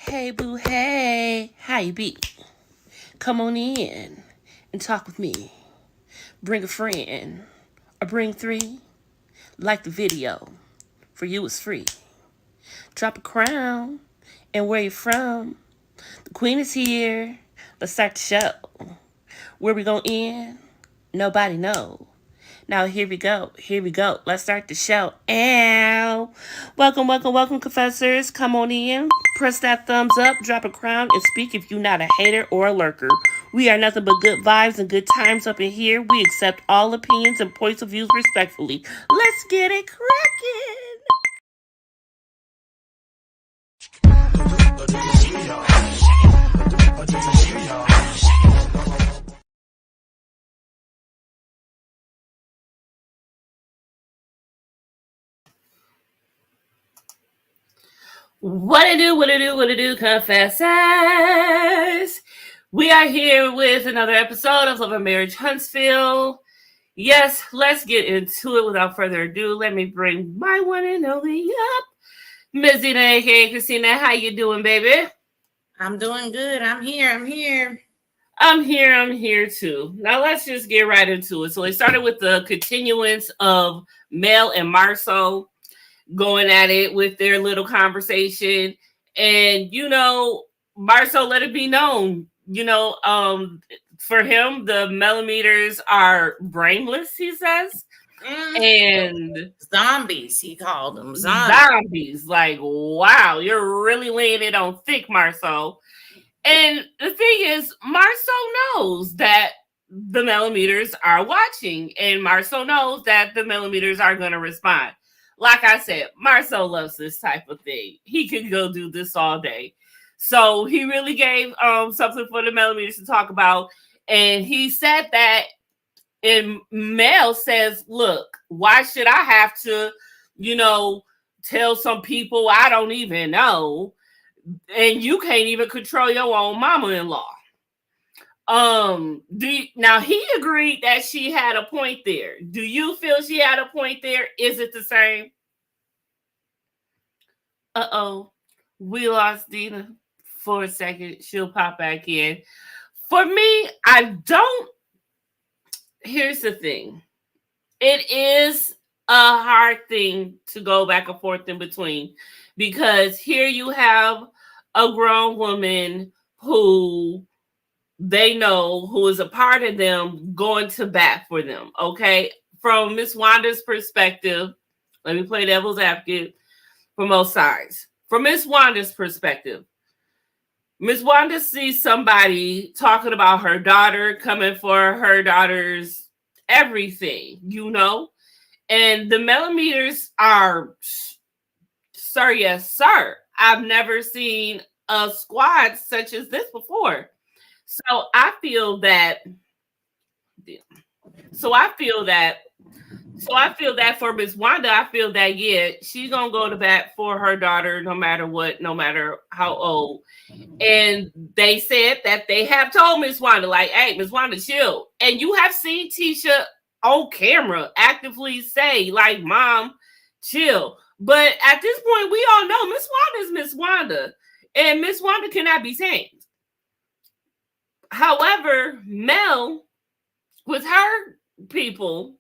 Hey boo, hey, how you be? Come on in and talk with me. Bring a friend or bring three. Like the video, for you it's free. Drop a crown and where you from. The queen is here. Let's start the show. Where we gonna end? Nobody know. Now here we go. Here we go. Let's start the show. Ow. Welcome, confessors. Come on in. Press that thumbs up, drop a crown, and speak if you're not a hater or a lurker. We are nothing but good vibes and good times up in here. We accept all opinions and points of views respectfully. Let's get it cracking. What it do, confessors? We are here with another episode of Love and Marriage Huntsville. Yes, let's get into it without further ado. Let me bring my one and only up. Miss Dina, aka Christina, how you doing, baby? I'm doing good. I'm here. I'm here too. Now let's just get right into it. So it started with the continuance of Mel and Marceau going at it with their little conversation. And, Marceau let it be known, for him, the millimeters are brainless, he says. And zombies, he called them. Zombies. Like, wow, you're really laying it on thick, Marceau. And the thing is, Marceau knows that the millimeters are watching, and Marceau knows that the millimeters are going to respond. Like I said, Marceau loves this type of thing. He could go do this all day. So he really gave something for the millimeters to talk about. And he said that, and Mel says, look, why should I have to, tell some people I don't even know? And you can't even control your own mama-in-law. Now he agreed that she had a point there. Do you feel she had a point there? Is it the same? We lost Dina for a second. She'll pop back in. For me, I don't. Here's the thing. It is a hard thing to go back and forth in between, because here you have a grown woman who they know, who is a part of them, going to bat for them. Okay. From Miss Wanda's perspective, let me play devil's advocate from both sides. From Miss Wanda's perspective, Miss Wanda sees somebody talking about her daughter, coming for her daughter's everything, and the millimeters are, sir, yes, sir. I've never seen a squad such as this before. So I feel that for Miss Wanda, I feel that, yeah, she's gonna go to bat for her daughter no matter what, no matter how old. And they said that they have told Miss Wanda, like, hey, Miss Wanda, chill. And you have seen Tisha on camera actively say, like, Mom, chill. But at this point, we all know Miss Wanda is Miss Wanda, and Miss Wanda cannot be tamed. However, Mel, with her people,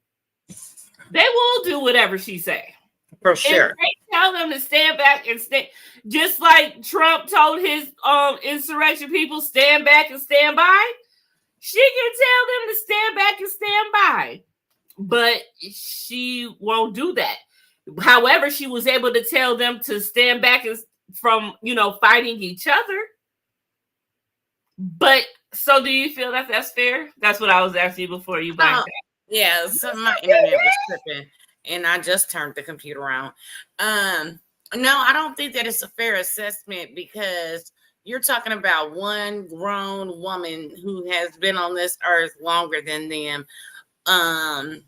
they will do whatever she say. For sure. And they tell them to stand back and stand, just like Trump told his insurrection people, stand back and stand by. She can tell them to stand back and stand by, but she won't do that. However, she was able to tell them to stand back from fighting each other. But so, do you feel that that's fair? That's what I was asking you before you blanked out. Yeah, so my internet was tripping, and I just turned the computer on. No, I don't think that it's a fair assessment, because you're talking about one grown woman who has been on this earth longer than them, and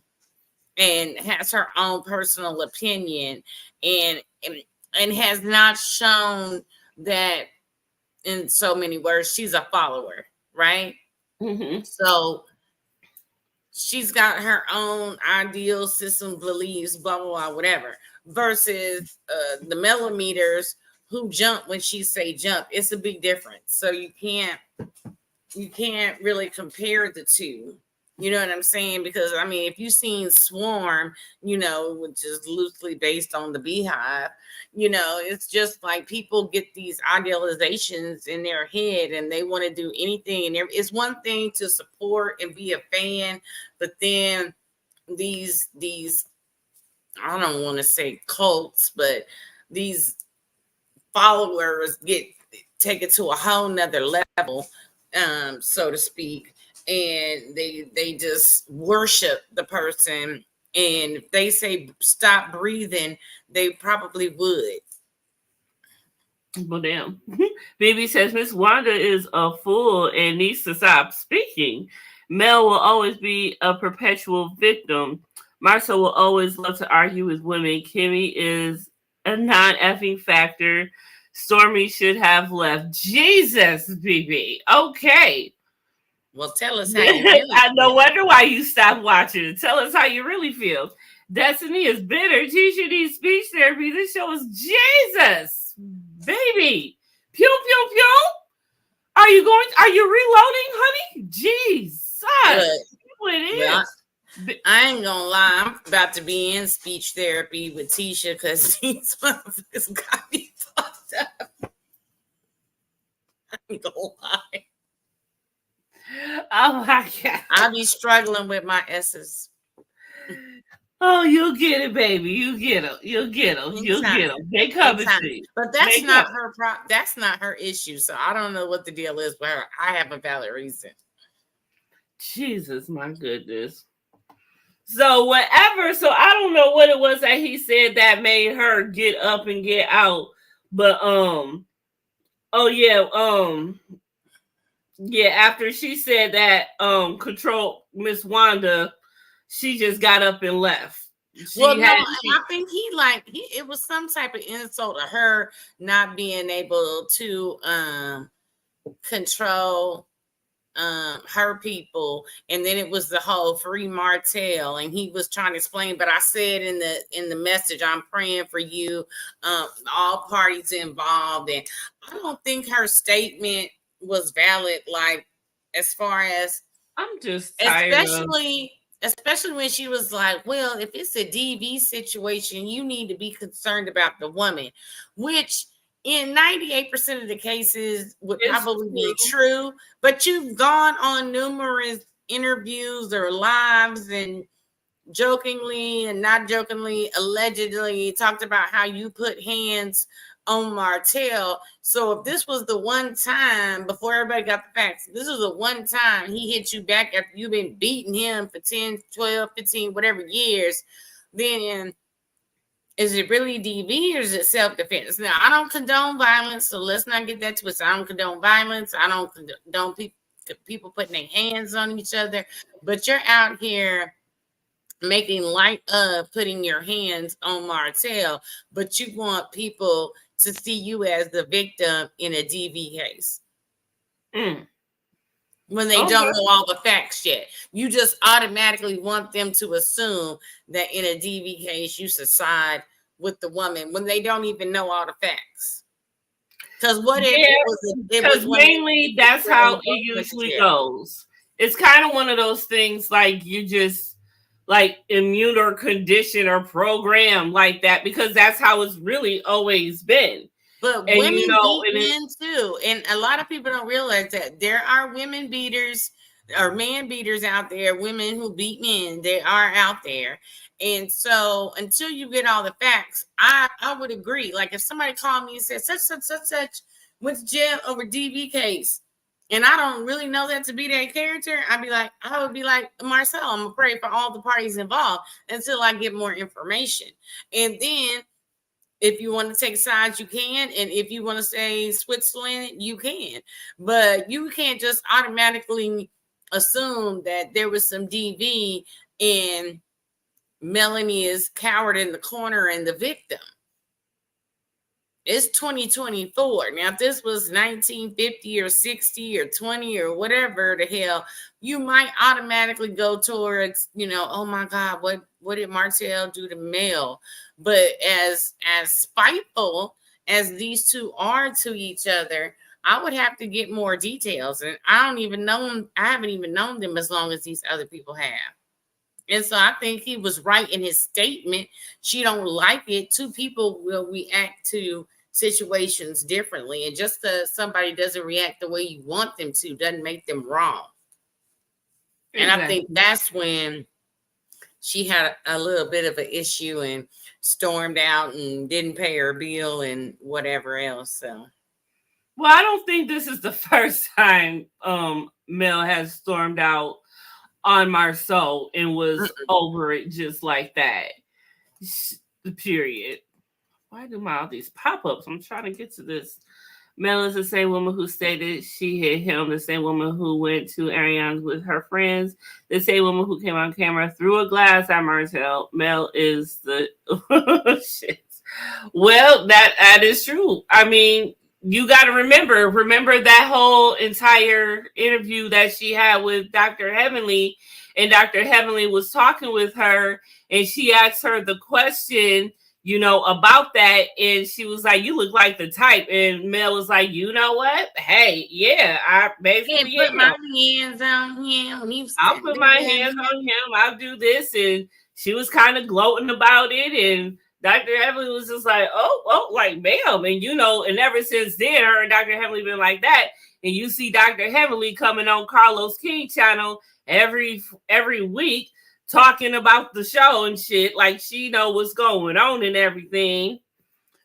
has her own personal opinion, and has not shown that, in so many words, she's a follower, right? Mm-hmm. So she's got her own ideal system, beliefs, blah, blah, blah, whatever, versus the millimeters who jump when she say jump. It's a big difference. So you can't really compare the two. You know what I'm saying? Because I mean, if you've seen Swarm, which is loosely based on the Beehive, it's just like people get these idealizations in their head and they want to do anything. And it's one thing to support and be a fan, but then these I don't want to say cults, but these followers get taken to a whole nother level, so to speak, and they just worship the person. And if they say stop breathing, they probably would. Well, damn. Baby says Miss Wanda is a fool and needs to stop speaking. Mel will always be a perpetual victim. Marcel will always love to argue with women. Kimmy is a non-effing factor. Stormi should have left. Jesus, BB. Okay. Well, tell us how you really feel. No wonder why you stopped watching. Tell us how you really feel. Destiny is bitter. Tisha needs speech therapy. This show is Jesus, baby. Pew, pew, pew. Are you reloading, honey? Jesus. Well, I ain't gonna lie. I'm about to be in speech therapy with Tisha because these motherfuckers got me fucked up. I ain't gonna lie. Oh my God. I'll be struggling with my S's. Oh, you'll get it, baby. You get them. You'll get them. You'll get them. They coming to you. But that's not her that's not her issue. So I don't know what the deal is with her. I have a valid reason. Jesus, my goodness. So whatever. So I don't know what it was that he said that made her get up and get out. But after she said that control Miss Wanda, she just got up and left. I think it was some type of insult to her not being able to control her people, and then it was the whole free Martell, and he was trying to explain. But I said in the message, I'm praying for you, all parties involved, and I don't think her statement was valid. Like as far as I'm just tired especially when she was like, well, if it's a DV situation, you need to be concerned about the woman, which in 98% of the cases would probably be true. But you've gone on numerous interviews or lives and jokingly and not jokingly, allegedly talked about how you put hands on Martell. So if this was the one time, before everybody got the facts, this was the one time he hit you back after you've been beating him for 10, 12, 15, whatever years, then is it really DV or is it self-defense? Now, I don't condone violence, so let's not get that twisted. I don't condone violence. I don't condone people putting their hands on each other, but you're out here making light of putting your hands on Martell, but you want people to see you as the victim in a DV case. When they don't know all the facts yet. You just automatically want them to assume that in a DV case, you should side with the woman when they don't even know all the facts. Because what if it was mainly that's how it usually goes. It's kind of one of those things like you just like immune or conditioned or programmed like that, because that's how it's really always been. But and women beat men too. And a lot of people don't realize that there are women beaters or man beaters out there, women who beat men. They are out there. And so until you get all the facts, I would agree. Like if somebody called me and said such went to jail over DV case, and I don't really know that to be that character, I would be like, Marcel, I'm gonna pray for all the parties involved until I get more information. And then if you want to take sides, you can. And if you want to say Switzerland, you can. But you can't just automatically assume that there was some DV and Melanie is coward in the corner and the victim. It's 2024. Now, if this was 1950 or 60 or 20 or whatever the hell, you might automatically go towards, oh my God, what did Martell do to Mel? But as spiteful as these two are to each other, I would have to get more details. And I don't even know them. I haven't even known them as long as these other people have. And so I think he was right in his statement. She don't like it. Two people will react to situations differently. And just because somebody doesn't react the way you want them to doesn't make them wrong. And I think that's when she had a little bit of an issue and stormed out and didn't pay her bill and whatever else. So, well, I don't think this is the first time Mel has stormed out on Marceau and was over it just like that. The period. Why do all these pop-ups? I'm trying to get to this. Mel is the same woman who stated she hit him, the same woman who went to Ariane's with her friends, the same woman who came on camera, threw a glass at Martell. Mel is the shit. Well, that is true. I mean, you got to remember that whole entire interview that she had with Dr. Heavenly, and Dr. Heavenly was talking with her, and she asked her the question, you know, about that, and she was like, "You look like the type," and Mel was like, "You know what? Hey, yeah, I basically put my hands on him. I'll put my hands on him. I'll do this," and she was kind of gloating about it, and Dr. Heavenly was just like, oh, like, ma'am. And, you know, and ever since then, her and Dr. Heavenly been like that. And you see Dr. Heavenly coming on Carlos King channel every week talking about the show and shit. Like, she know what's going on and everything.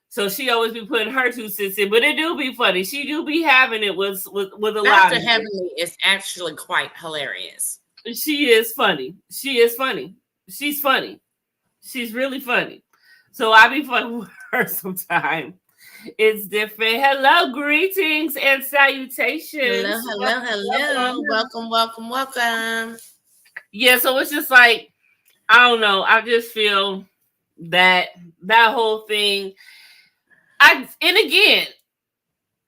So she always be putting her 2 cents in. But it do be funny. She do be having it with a lot of Dr. Heavenly is actually quite hilarious. She is funny. She is funny. She's funny. She's really funny. So I be fucking with her sometime. It's different. Hello, greetings and salutations. Hello. Welcome. Yeah, so it's just like, I don't know. I just feel that whole thing. And again,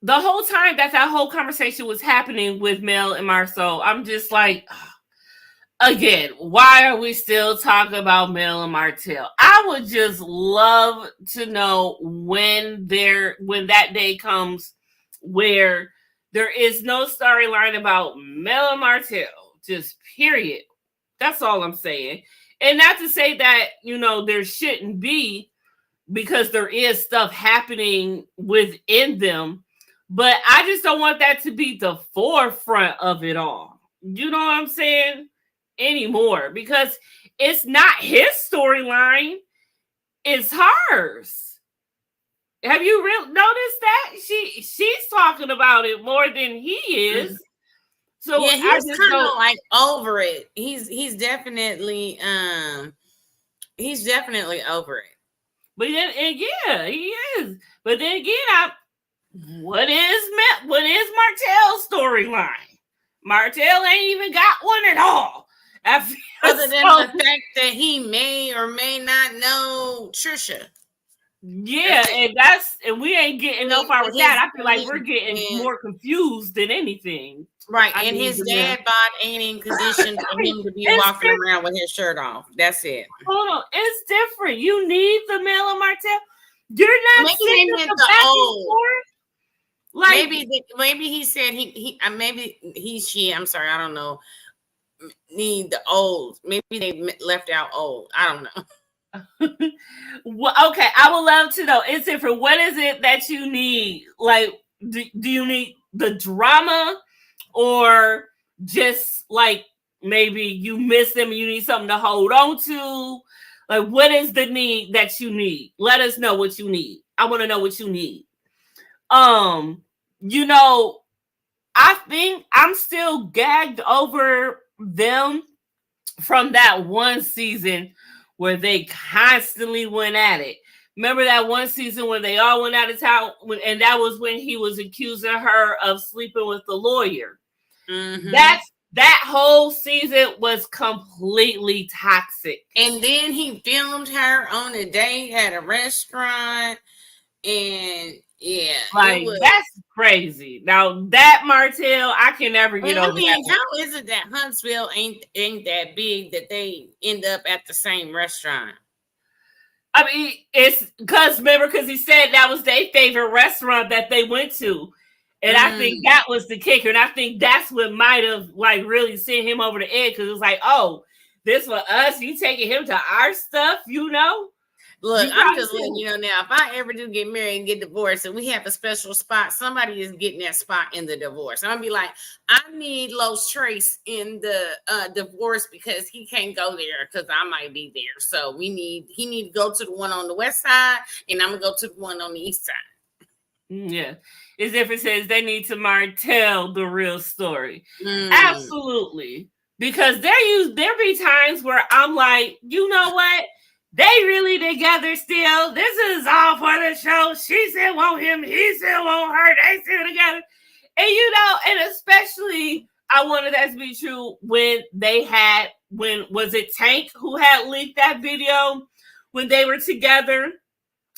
the whole time that whole conversation was happening with Mel and Marceau, I'm just like, again, why are we still talking about Mel and Martell? I would just love to know when that day comes where there is no storyline about Mel and Martell. Just period. That's all I'm saying. And not to say that, you know, there shouldn't be, because there is stuff happening within them. But I just don't want that to be the forefront of it all. You know what I'm saying? Anymore, because it's not his storyline, it's hers. Have you really noticed that she's talking about it more than he is? So yeah, he's kind of like over it. He's definitely over it. But then, and yeah, he is. But then again, what is Martell's storyline? Martell ain't even got one at all. Other than the fact that he may or may not know Tisha. Yeah, and we ain't getting no far with that. I feel like we're getting more confused than anything. Right, and his dad bod ain't in condition for him to be walking around with his shirt off. That's it. Hold on, it's different. You need the Mel and Martell. You're not maybe they meant the old. Like maybe he said she. I'm sorry, I don't know. Need the old. Maybe they left out old. I don't know. Well, okay, I would love to know. It's different. What is it that you need? Like, do you need the drama, or just like maybe you miss them and you need something to hold on to? Like, what is the need that you need? Let us know what you need. I want to know what you need. You know, I think I'm still gagged over them from that one season where they constantly went at it. Remember that one season when they all went out of town, and that was when he was accusing her of sleeping with the lawyer. Mm-hmm. That whole season was completely toxic. And then he filmed her on a date at a restaurant, and yeah, like that's crazy. Now that Martell, I can never get over that. How is it that Huntsville ain't that big that they end up at the same restaurant? I mean, it's because remember, because he said that was their favorite restaurant that they went to. And I think that was the kicker. And I think that's what might have like really sent him over the edge, because it was like, oh, this for us, you taking him to our stuff, you know? Look, I'm just letting you know now, if I ever do get married and get divorced and we have a special spot, somebody is getting that spot in the divorce. I'm gonna be like, I need Los Trace in the divorce because he can't go there because I might be there. So he need to go to the one on the west side, and I'm gonna go to the one on the east side. Yeah. It's if it says they need to Martell the real story. Absolutely. Because there be times where I'm like, you know what? They really together still. This is all for the show. She still want him. He still want her. They still together. And you know, and especially I wanted that to be true when was it Tank who had leaked that video when they were together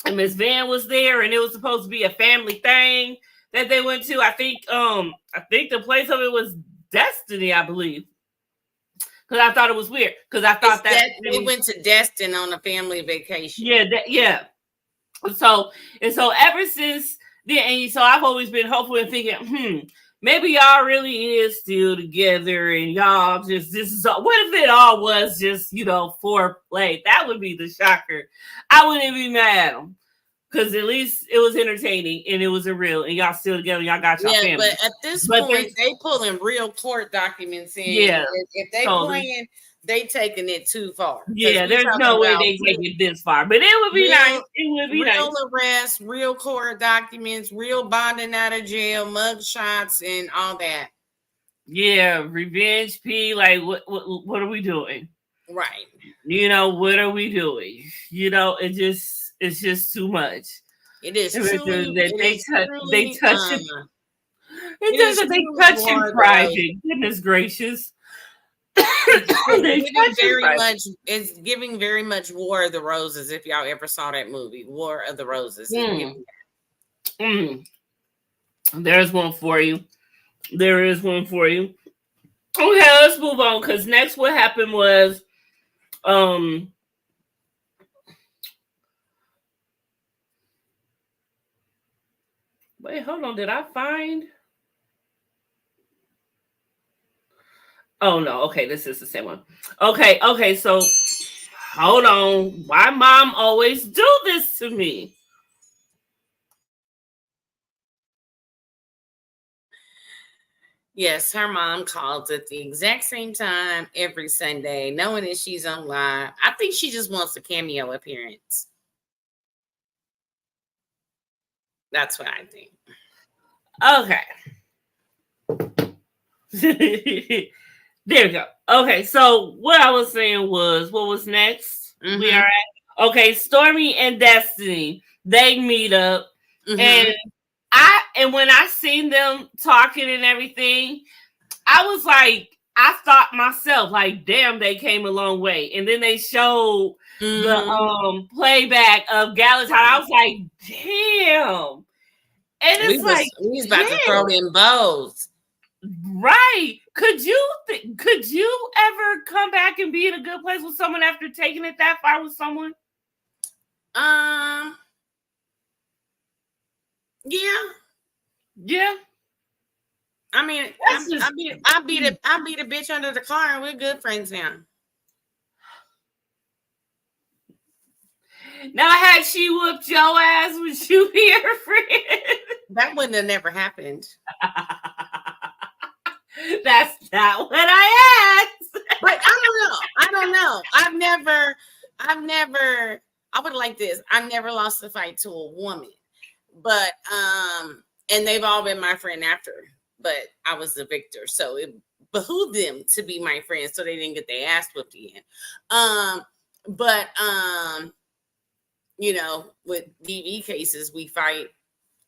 and Miss Van was there and it was supposed to be a family thing that they went to. I think the place of it was Destiny, I believe. Because I thought it was weird. Because I thought they went to Destin on a family vacation. Yeah. So ever since then, and so I've always been hopeful and thinking, maybe y'all really is still together, and y'all just what if it all was just foreplay? That would be the shocker. I wouldn't be mad at them. Because at least it was entertaining and it was a real, and y'all still together, y'all got your family. But at this point, they pulling real court documents in. Yeah. If they playing, they taking it too far. Yeah, there's no way they take it this far. But it would be nice. It would be real arrest, real court documents, real bonding out of jail, mug shots, and all that. Yeah, revenge P. Like, what are we doing? Right. What are we doing? It's just too much. It is truly. They touch it. They touch it private. Goodness gracious. It's giving very much War of the Roses. If y'all ever saw that movie, War of the Roses. There's one for you. There is one for you. Okay, let's move on, because next what happened was wait, hold on. Did I find? Oh, no. Okay, this is the same one. Okay. So, hold on. Why mom always do this to me? Yes, her mom calls at the exact same time every Sunday, knowing that she's on live. I think she just wants a cameo appearance. That's what I think. Okay. There we go. Okay, so what I was saying was, what was next? We are at, okay, Stormi and Destiny, they meet up, and when I seen them talking and everything, I was like, I thought myself, like, damn, they came a long way. And then they showed the playback of Galatine. I was like, damn. And it's we was about to throw in bows. Right. Could you ever come back and be in a good place with someone after taking it that far with someone? Yeah. I mean, I beat a bitch under the car, and we're good friends now. Now, had she whooped your ass, would you be her friend? That wouldn't have never happened. That's not what I asked. But I don't know. I would like this. I never lost a fight to a woman. But and they've all been my friend after. But I was the victor. So it behooved them to be my friend so they didn't get their ass whooped again. But with DV cases, we fight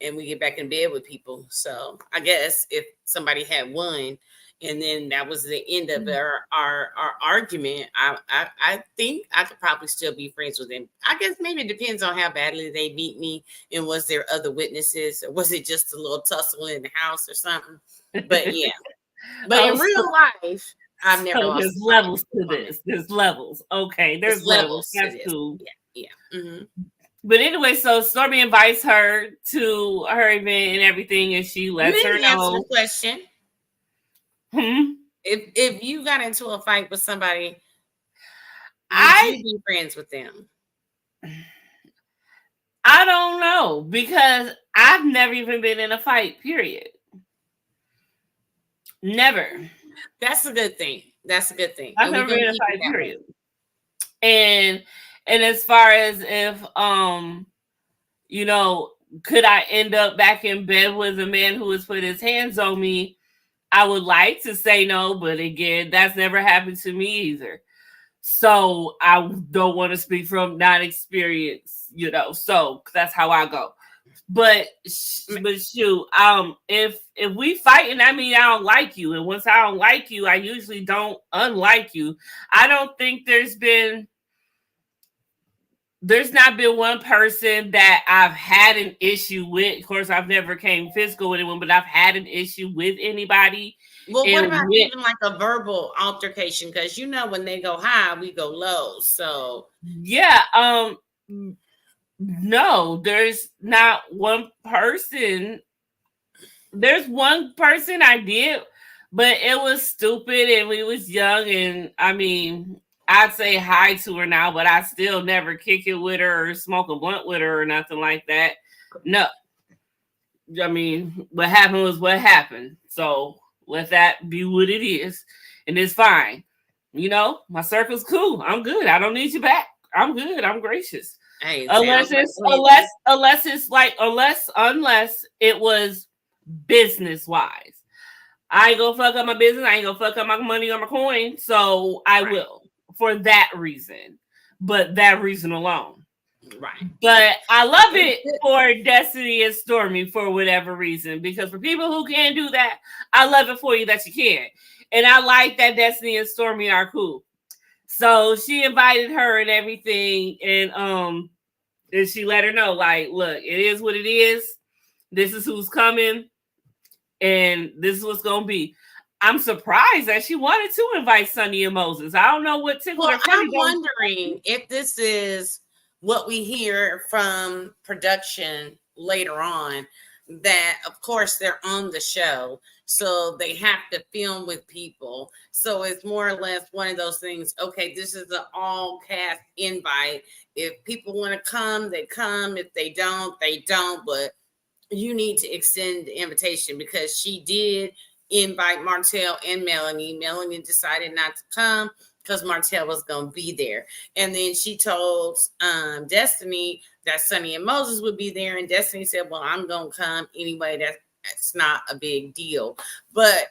and we get back in bed with people. So I guess if somebody had won and then that was the end of our argument, I think I could probably still be friends with them. I guess maybe it depends on how badly they beat me, and was there other witnesses, or was it just a little tussle in the house or something? But yeah. But in real life, I've never lost. There's levels to this. There's levels. Okay, there's levels. That's cool. Yeah. Yeah. Mm-hmm. But anyway, so Stormi invites her to her event and everything, and she lets Let her me answer the know. question. If you got into a fight with somebody, would you be friends with them? I don't know, because I've never even been in a fight, period. Never. That's a good thing. That's a good thing. I've And we're never gonna been in a keep it fight, that way. period. And as far as if you know, could I end up back in bed with a man who has put his hands on me? I would like to say no, but again, that's never happened to me either. So I don't want to speak from non-experience, you know. So that's how I go. But shoot, if we fighting, I mean I don't like you, and once I don't like you, I usually don't unlike you. I don't think there's not been one person that I've had an issue with. Of course, I've never came physical with anyone, but I've had an issue with anybody. Well, what about And even like a verbal altercation? Because you know when they go high, we go low. So yeah, no, there's not one person. There's one person I did, but it was stupid and we was young, and I mean I'd say hi to her now, but I still never kick it with her or smoke a blunt with her or nothing like that. No. I mean, what happened was what happened. So let that be what it is. And it's fine. You know, my circle's cool. I'm good. I don't need you back. I'm good. I'm gracious. hey, Unless it was business wise. I ain't gonna fuck up my business. I ain't gonna fuck up my money or my coin. So I will for that reason. But that reason alone. Right. But I love it for Destiny and Stormi for whatever reason. Because for people who can't do that, I love it for you that you can. And I like that Destiny and Stormi are cool. So she invited her and everything, and she let her know, like, look, it is what it is. This is who's coming, and this is what's gonna be. I'm surprised that she wanted to invite Sonny and Moses. I don't know what tickled her. I'm wondering if this is what we hear from production later on, that of course they're on the show, so they have to film with people. So it's more or less one of those things. Okay, this is an all cast invite. If people want to come, they come. If they don't, they don't. But you need to extend the invitation, because she did invite Martell and Melanie. Melanie decided not to come because Martell was going to be there. And then she told Destiny that Sonny and Moses would be there. And Destiny said, well, I'm going to come anyway. That's not a big deal. But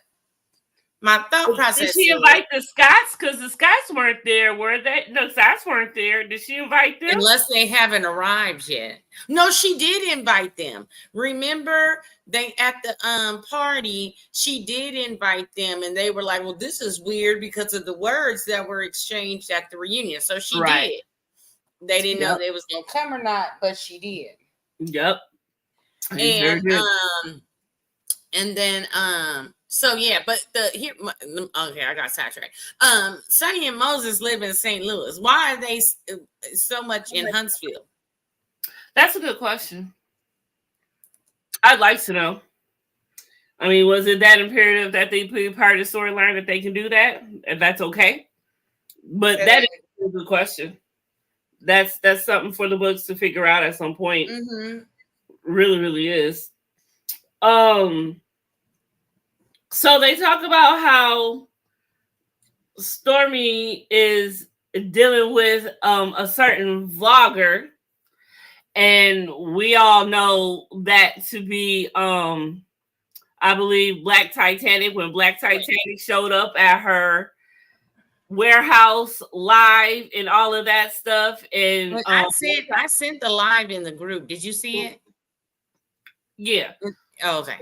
my thought process. Did she invite the Scots? Because the Scots weren't there, were they? No, Scots weren't there. Did she invite them? Unless they haven't arrived yet. No, she did invite them. Remember, they at the party, she did invite them, and they were like, well, this is weird because of the words that were exchanged at the reunion. So she did. They didn't know they was gonna come or not, but she did. Yep. And then so yeah, but okay, I got sidetracked. Sonny and Moses live in St. Louis. Why are they so much in Huntsville? That's a good question. I'd like to know. I mean, was it that imperative that they put part of the storyline that they can do that? If that's okay. But that is a good question. That's something for the books to figure out at some point. Mm-hmm. Really, really is. So they talk about how Stormi is dealing with a certain vlogger, and we all know that to be I believe Black Titanic, when Black Titanic showed up at her warehouse live and all of that stuff. And I sent the live in the group. Did you see it? Yeah. Oh, okay.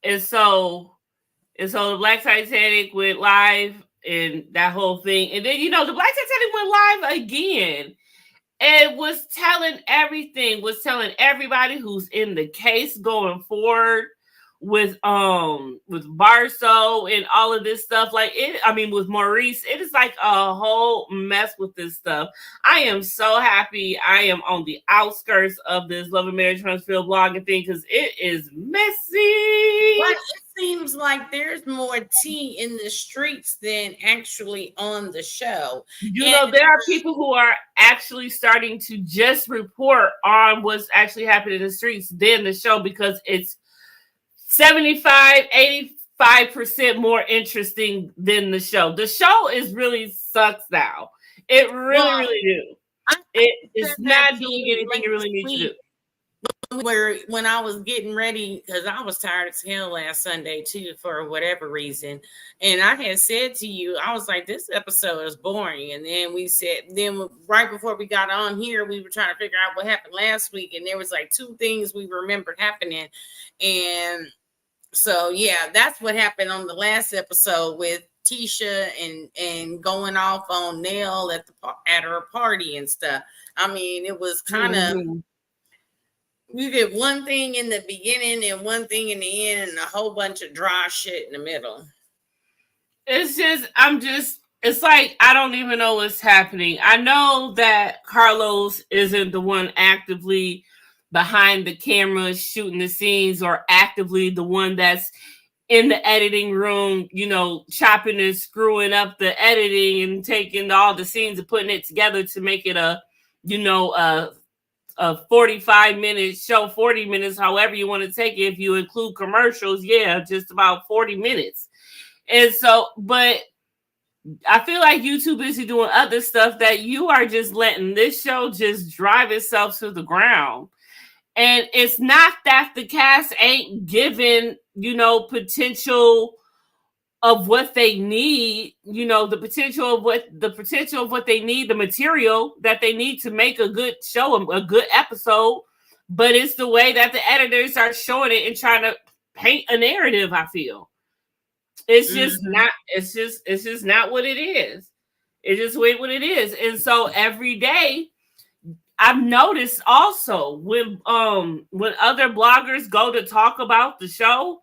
And so the Black Titanic went live and that whole thing. And then, the Black Titanic went live again and was telling everybody who's in the case going forward with Barso and all of this stuff. Like it, I mean, with Maurice, it is like a whole mess with this stuff. I am so happy I am on the outskirts of this Love and Marriage Huntsville blogging thing because it is messy. But it seems like there's more tea in the streets than actually on the show. You know, there are people who are actually starting to just report on what's actually happening in the streets than the show because it's 75-85% more interesting than the show. The show is really sucks now. It really do. It is not doing anything it really needs to do. When I was getting ready, because I was tired as hell last Sunday too, for whatever reason, and I had said to you, I was like, this episode is boring. And then right before we got on here, we were trying to figure out what happened last week, and there was like 2 things we remembered happening, and so yeah, that's what happened on the last episode with Tisha and going off on Nell at her party and stuff. I mean, it was kind of. You get one thing in the beginning and one thing in the end and a whole bunch of dry shit in the middle. It's like, I don't even know what's happening. I know that Carlos isn't the one actively behind the camera shooting the scenes or actively the one that's in the editing room, you know, chopping and screwing up the editing and taking all the scenes and putting it together to make it a 45-minute show, 40 minutes, however you want to take it. If you include commercials, yeah, just about 40 minutes. And so, but I feel like you're too busy doing other stuff that you are just letting this show just drive itself to the ground. And it's not that the cast ain't given, potential of what they need, the potential of what they need, the material that they need to make a good show, a good episode. But it's the way that the editors are showing it and trying to paint a narrative. I feel it's just not. It's just not what it is. It's just what it is. And so every day, I've noticed also when other bloggers go to talk about the show,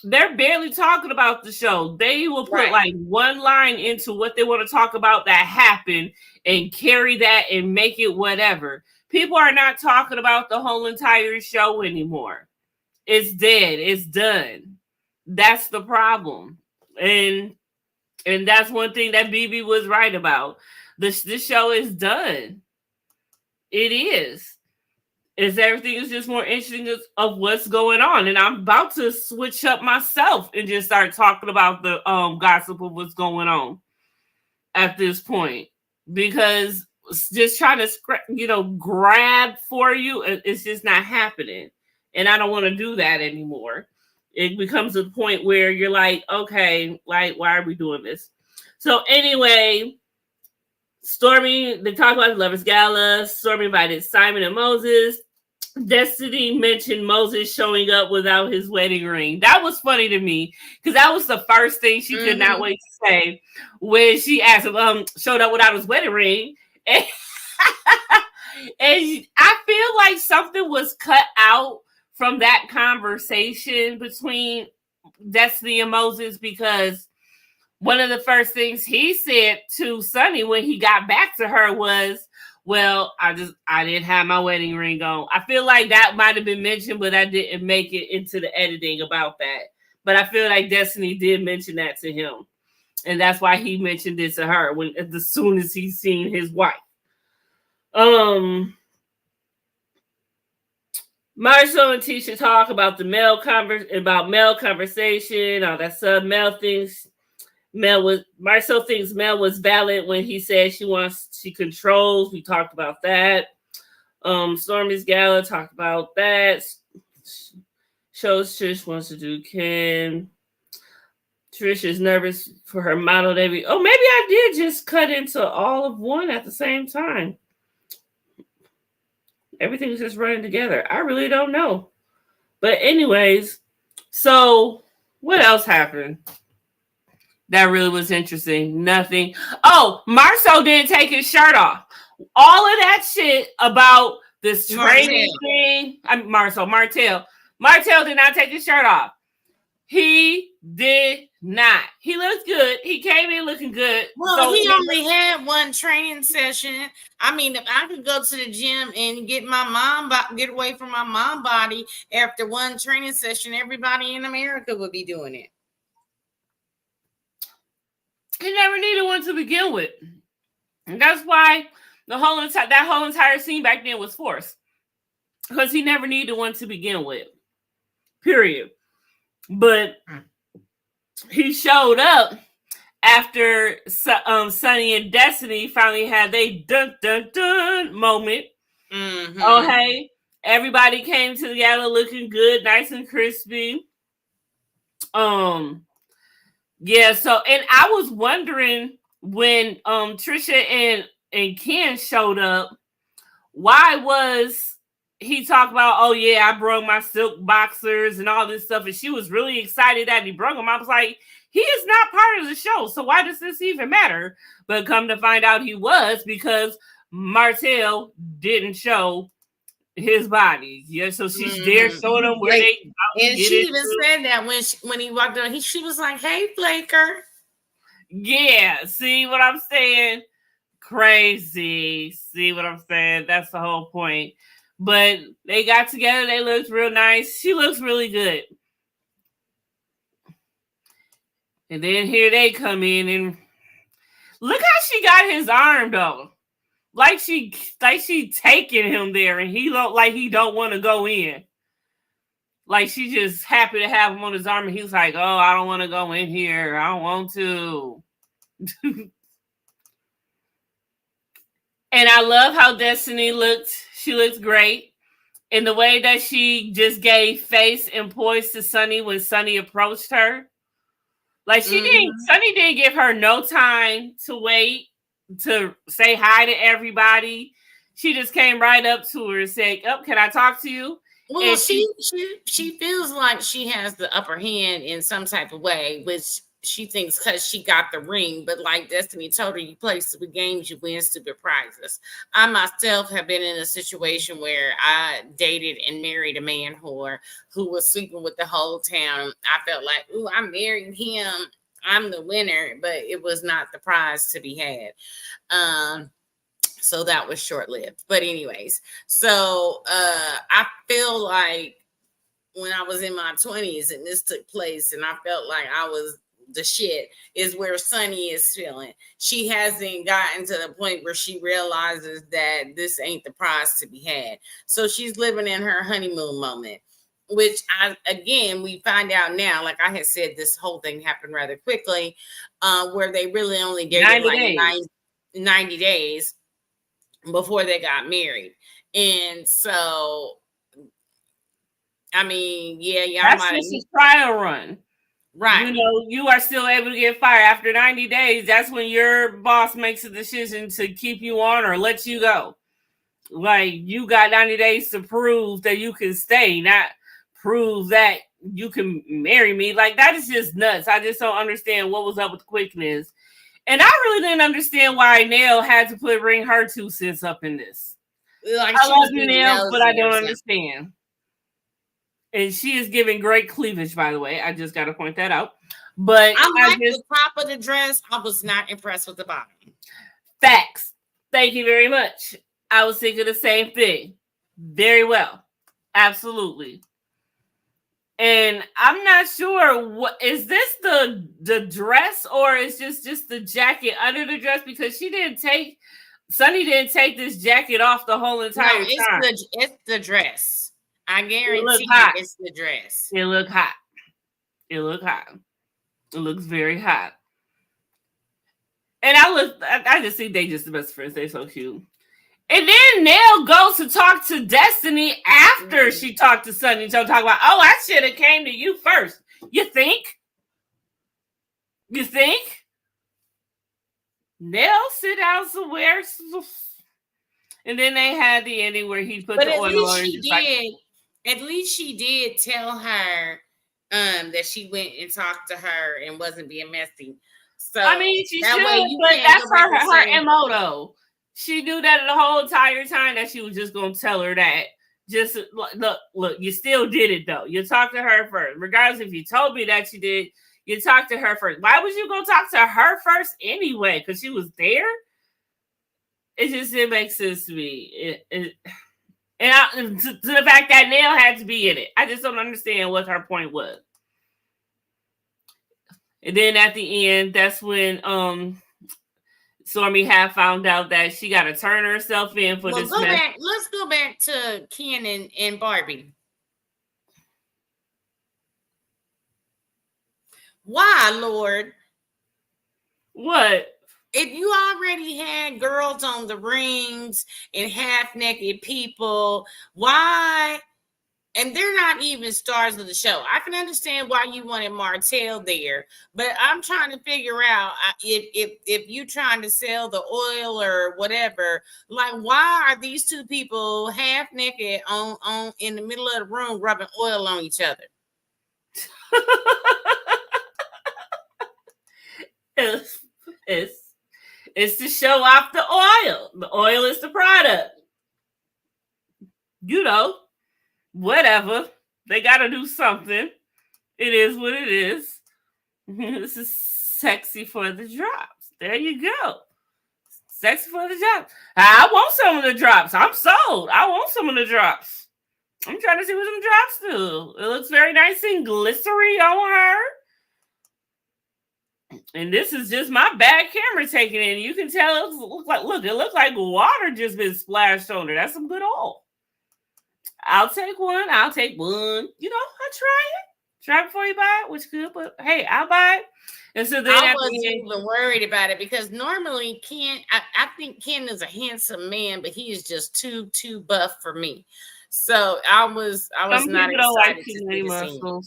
they're barely talking about the show. They will put like one line into what they want to talk about that happened and carry that and make it whatever. People are not talking about the whole entire show anymore. It's dead. It's done. That's the problem. And that's one thing that BB was right about. This show is done. It is. Everything is just more interesting of what's going on. And I'm about to switch up myself and just start talking about the gossip of what's going on at this point. Because just trying to grab for you, it's just not happening. And I don't want to do that anymore. It becomes a point where you're like, okay, like, why are we doing this? So anyway, Stormi, they talk about the Lovers Gala. Stormi invited Simon and Moses. Destiny mentioned Moses showing up without his wedding ring. That was funny to me because that was the first thing she could not wait to say when she asked him, showed up without his wedding ring. And, and I feel like something was cut out from that conversation between Destiny and Moses because one of the first things he said to Sonny when he got back to her was, well, I didn't have my wedding ring on. I feel like that might have been mentioned, but I didn't make it into the editing about that. But I feel like Destiny did mention that to him. And that's why he mentioned it to her as soon as he seen his wife. Marcel and Tisha talk about the Mel conversation, all that stuff. Marcel thinks Mel was valid when he said she controls. We talked about that. Stormi's Gala talked about that. Shows Trish wants to do Ken. Trish is nervous for her model debut. Oh, maybe I did just cut into all of one at the same time. Everything's just running together. I really don't know. But anyways, so what else happened? That really was interesting. Nothing. Oh, Marcel didn't take his shirt off. All of that shit about this training thing. Martell. Martell did not take his shirt off. He did not. He looks good. He came in looking good. Well, so he only had one training session. I mean, if I could go to the gym and get away from my mom body after one training session, everybody in America would be doing it. He never needed one to begin with. And that's why that whole entire scene back then was forced. Because he never needed one to begin with. Period. But he showed up after Sunny and Destiny finally had their dun dun dun moment. Mm-hmm. Okay. Everybody came together looking good, nice and crispy. Yeah, so and I was wondering when Tisha and Ken showed up, why was he talked about, oh yeah, I brought my silk boxers and all this stuff, and she was really excited that he brought them. I was like, he is not part of the show, so why does this even matter? But come to find out he was, because Martell didn't show his body. Yeah, so she's there showing them where they and she even said that when he walked on, she was like, hey, Flaker. Yeah, see what I'm saying? Crazy. See what I'm saying? That's the whole point. But they got together. They looked real nice. She looks really good. And then here they come in and look how she got his arm though. Like she taking him there, and he looked like he don't want to go in. Like she just happy to have him on his arm, and he's like, "Oh, I don't want to go in here. I don't want to." And I love how Destiny looked. She looked great. In the way that she just gave face and poise to Sunny when Sunny approached her. Like Sunny didn't give her no time to wait to say hi to everybody. She just came right up to her and said, "Oh, can I talk to you?" Well, and she feels like she has the upper hand in some type of way, which she thinks because she got the ring. But like Destiny told her, you play stupid games, you win stupid prizes. I myself have been in a situation where I dated and married a man who was sleeping with the whole town. I felt like, ooh, I married him. I'm the winner, but it was not the prize to be had. So that was short-lived. But anyways, so I feel like when I was in my 20s and this took place and I felt like I was the shit, is where Sunny is feeling. She hasn't gotten to the point where she realizes that this ain't the prize to be had. So she's living in her honeymoon moment, which we find out now, like I had said, this whole thing happened rather quickly, where they really only dated 90 days before they got married. And so, I mean, that's just a trial run. Right. You know, you are still able to get fired after 90 days. That's when your boss makes a decision to keep you on or let you go. Like, you got 90 days to prove that you can stay, not prove that you can marry me. Like, that is just nuts. I just don't understand what was up with the quickness. And I really didn't understand why Nell had to bring her 2 cents up in this. Like, I love you, Nell, but I don't understand. And she is giving great cleavage, by the way. I just got to point that out. But I like the top of the dress. I was not impressed with the bottom. Facts. Thank you very much. I was thinking the same thing. Very well. Absolutely. And I'm not sure, what is this the dress or is just the jacket under the dress? Because Sunny didn't take this jacket off the whole entire time. It's the dress. I guarantee it's the dress. It looked hot. It looked hot. It looks very hot. And I just think they just the best friends. They're so cute. And then Nell goes to talk to Destiny after she talked to Sunny. So talk about, oh, I should have came to you first. You think? You think? Nell sit down somewhere. And then they had the ending where he put the oil on her. At least she did tell her that she went and talked to her and wasn't being messy. So I mean, she should, but that's her MO though. She knew that the whole entire time that she was just gonna tell her that just look, you still did it though. You talked to her first. Regardless if you told me that you did, you talked to her first. Why would you go talk to her first anyway? Because she was there? It makes sense to me. To the fact that Nell had to be in it. I just don't understand what her point was. And then at the end, that's when Stormi had found out that she got to turn herself in for this mess. Let's go back to Ken and Barbie. Why, Lord? What? If you already had girls on the rings and half-naked people, why? And they're not even stars of the show. I can understand why you wanted Martell there, but I'm trying to figure out if you trying to sell the oil or whatever, like why are these two people half-naked on in the middle of the room rubbing oil on each other? It's to show off the oil. The oil is the product. You know, whatever. They got to do something. It is what it is. This is sexy for the drops. There you go. Sexy for the drops. I want some of the drops. I'm sold. I want some of the drops. I'm trying to see what some drops do. It looks very nice and glistery on her. And this is just my bad camera taking it. You can tell it looks like water just been splashed on her. That's some good oil. I'll take one. You know, I'll try it. Try before you buy it, which is good. But hey, I'll buy it. And so then I wasn't even worried about it because normally Ken, I think Ken is a handsome man, but he is just too buff for me. So I was not excited to see the scene.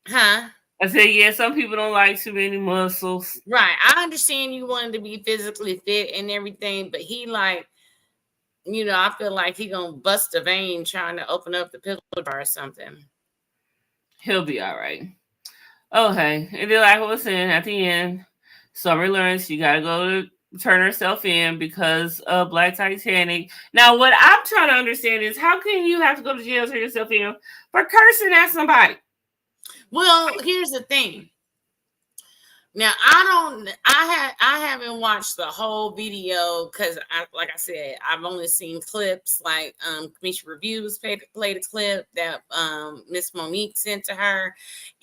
Huh? I said, yeah, some people don't like too many muscles. Right. I understand you wanted to be physically fit and everything, but he like, you know, I feel like he gonna bust a vein trying to open up the pillow bar or something. He'll be all right. Okay. And then like I was saying at the end, Summer learns she gotta go to turn herself in because of Black Titanic. Now, what I'm trying to understand is how can you have to go to jail to turn yourself in for cursing at somebody? Well, here's the thing. Now, I haven't watched the whole video because, like I said, I've only seen clips. Like Commissioner Reviews played a clip that Miss Monique sent to her,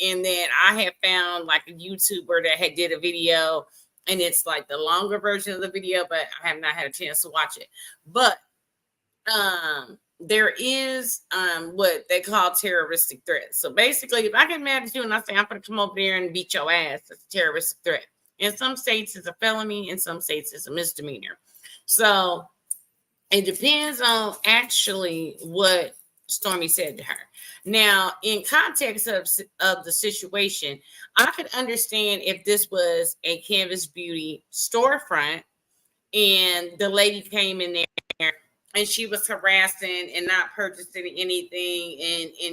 and then I have found like a YouTuber that did a video, and it's like the longer version of the video, but I have not had a chance to watch it. But there is what they call terroristic threats. So basically, if I get mad at you and I say I'm going to come over there and beat your ass, that's a terroristic threat. In some states, it's a felony. In some states, it's a misdemeanor. So it depends on actually what Stormi said to her. Now, in context of the situation, I could understand if this was a Canvas Beauty storefront and the lady came in there and she was harassing and not purchasing anything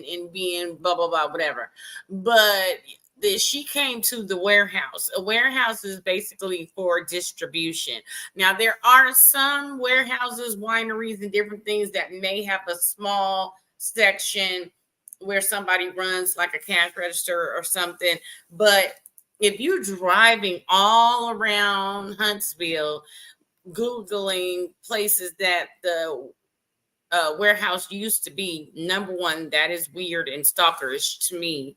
and being blah, blah, blah, whatever. But she came to the warehouse. A warehouse is basically for distribution. Now, there are some warehouses, wineries, and different things that may have a small section where somebody runs like a cash register or something. But if you're driving all around Huntsville, Googling places that the warehouse used to be, number one, that is weird and stalkerish to me.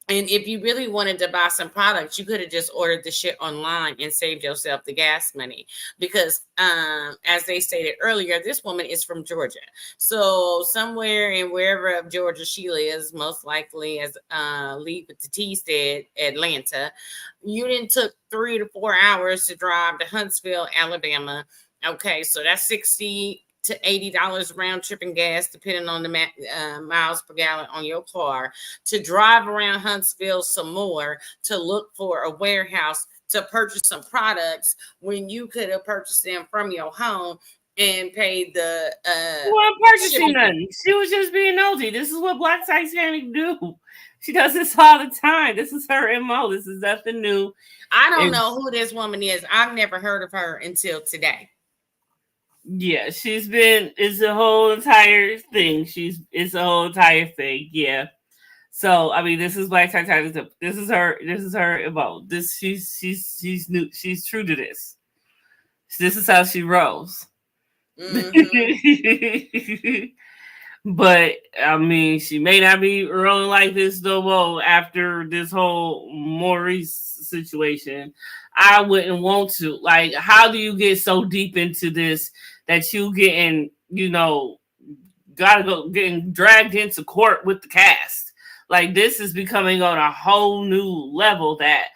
And if you really wanted to buy some products, you could have just ordered the shit online and saved yourself the gas money. Because as they stated earlier, this woman is from Georgia. So somewhere in wherever of Georgia she lives, most likely, as Lead with the T said, Atlanta, you didn't took 3 to 4 hours to drive to Huntsville, Alabama. Okay, so that's $60 to $80 round trip in gas, depending on the miles per gallon on your car, to drive around Huntsville some more to look for a warehouse to purchase some products when you could have purchased them from your home and paid the wasn't purchasing nothing. She was just being nosy. This is what Black Titanic do. She does this all the time. This is her MO. This is nothing new. I don't know who this woman is. I've never heard of her until today. Yeah, it's a whole entire thing. It's a whole entire thing. Yeah. So I mean, this is Black Titanic. This is her. This is her MO. This she's new. She's true to this. This is how she rolls. Mm-hmm. But I mean, she may not be rolling like this no more after this whole Maurice situation. I wouldn't want to. Like, how do you get so deep into this that you getting, gotta go getting dragged into court with the cast? Like, this is becoming on a whole new level that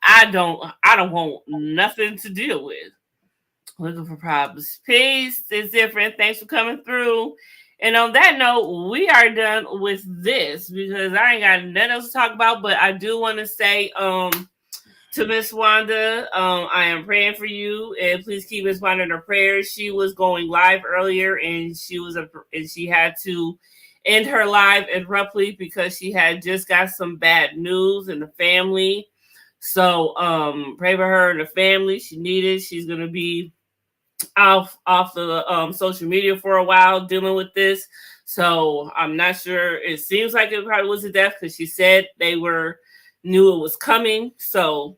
I don't want nothing to deal with. Looking for problems. Peace. It's different. Thanks for coming through. And on that note, we are done with this because I ain't got nothing else to talk about. But I do want to say to Miss Wanda, I am praying for you, and please keep Miss Wanda in her prayers. She was going live earlier, and she had to end her live abruptly because she had just got some bad news in the family. So pray for her and the family. She needed. She's gonna be off the social media for a while dealing with this. So I'm not sure. It seems like it probably was a death because she said they knew it was coming. So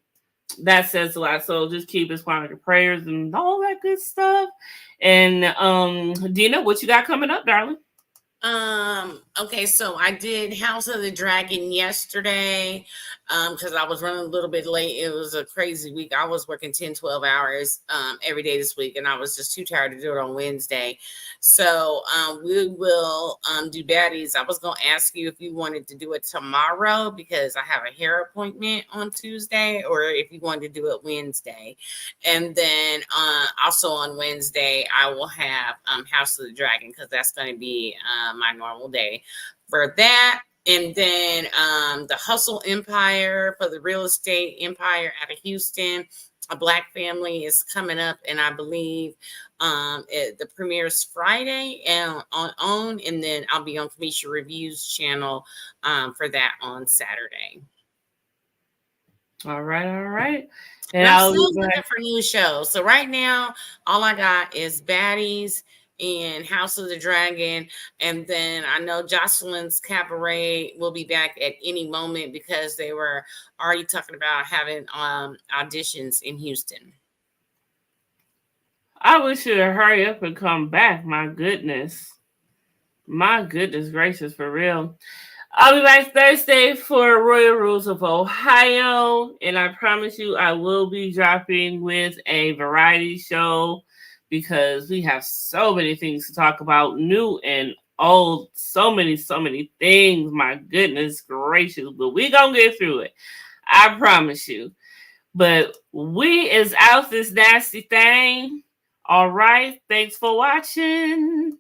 that says a lot. So just keep us one of your prayers and all that good stuff. And Dina, what you got coming up, darling? Okay, so I did House of the Dragon yesterday because I was running a little bit late. It was a crazy week. I was working 10-12 hours every day this week, and I was just too tired to do it on Wednesday. So we will do baddies. I was going to ask you if you wanted to do it tomorrow because I have a hair appointment on Tuesday, or if you wanted to do it Wednesday. And then also on Wednesday, I will have House of the Dragon because that's going to be my normal day for that. And then the Hustle Empire for the real estate empire out of Houston, a Black family is coming up, and I believe the premieres Friday and on, and then I'll be on Kamisha Reviews channel for that on Saturday. All right. And I'm still looking for new shows. So right now, all I got is Baddies and House of the Dragon. And then I know Jocelyn's Cabaret will be back at any moment because they were already talking about having auditions in Houston. I wish you'd hurry up and come back. My goodness gracious, for real. I'll be back Thursday for Royal Rules of Ohio, and I promise you I will be dropping with a variety show because we have so many things to talk about, new and old, so many things. My goodness gracious, but we gonna get through it. I promise you. But we is out this nasty thing. All right, thanks for watching.